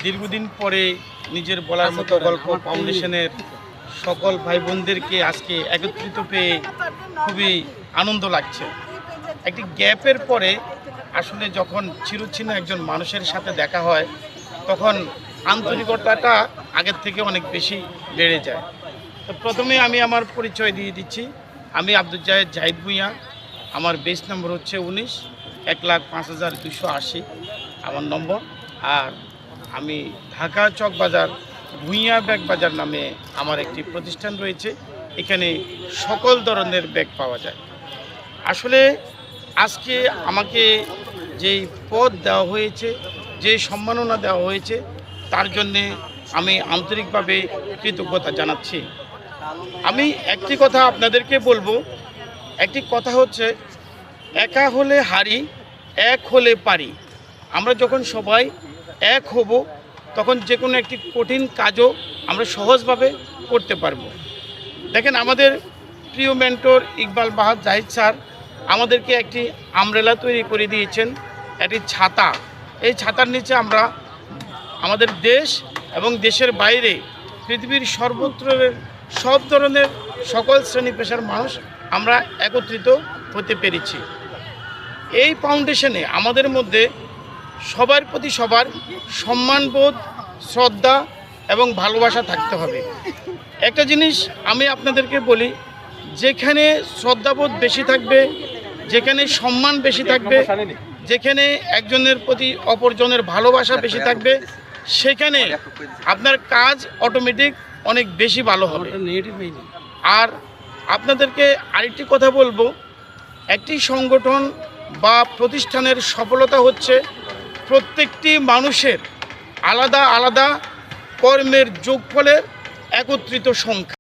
দীর্ঘদিন পরে নিজের বলার মতো গল্প ফাউন্ডেশনের সকল ভাই বোনদেরকে আজকে একত্রিত পেয়ে খুবই আনন্দ লাগছে। একটি গ্যাপের পরে আসলে যখন চিরচ্ছিন্ন একজন মানুষের সাথে দেখা হয় তখন আন্তরিকতাটা আগের থেকে অনেক বেশি বেড়ে যায়। তো প্রথমে আমি আমার পরিচয় দিয়ে দিচ্ছি। আমি আব্দুল জাহিদ ভূঁইয়া। আমার বেস নম্বর হচ্ছে 19 1,05,280 আমার নম্বর। আর আমি ঢাকা চকবাজার ভূঁইয়া ব্যাগ বাজার নামে আমার একটি প্রতিষ্ঠান রয়েছে। এখানে সকল ধরনের ব্যাগ পাওয়া যায়। আসলে আজকে আমাকে যেই পদ দেওয়া হয়েছে, যে সম্মাননা দেওয়া হয়েছে, তার জন্যে আমি আন্তরিকভাবে কৃতজ্ঞতা জানাচ্ছি। আমি একটি কথা আপনাদেরকে বলবো, একটি কথা হচ্ছে একা হলে হারি, এক হলে পারি। আমরা যখন সবাই এক হব তখন যে কোনো একটি কঠিন কাজও আমরা সহজভাবে করতে পারবো। দেখেন, আমাদের প্রিয় মেন্টর ইকবাল বাহার জাহিদ স্যার আমাদেরকে একটি আমব্রেলা তৈরি করে দিয়েছেন, একটি ছাতা। এই ছাতার নিচে আমরা আমাদের দেশ এবং দেশের বাইরে পৃথিবীর সর্বত্র সব ধরনের সকল শ্রেণী পেশার মানুষ আমরা একত্রিত হতে পেরেছি। এই ফাউন্ডেশনে আমাদের মধ্যে সবার প্রতি সবার সম্মানবোধ, শ্রদ্ধা এবং ভালোবাসা থাকতে হবে। একটা জিনিস আমি আপনাদেরকে বলি, যেখানে শ্রদ্ধাবোধ বেশি থাকবে, যেখানে সম্মান বেশি থাকবে, যেখানে একজনের প্রতি অপরজনের ভালোবাসা বেশি থাকবে, সেখানে আপনার কাজ অটোমেটিক অনেক বেশি ভালো হবে। আর আপনাদেরকে আরেকটি কথা বলবো, একটি সংগঠন বা প্রতিষ্ঠানের সফলতা হচ্ছে প্রত্যেকটি মানুষের আলাদা আলাদা কর্মের যোগফলের একত্রিত সংখ্যা।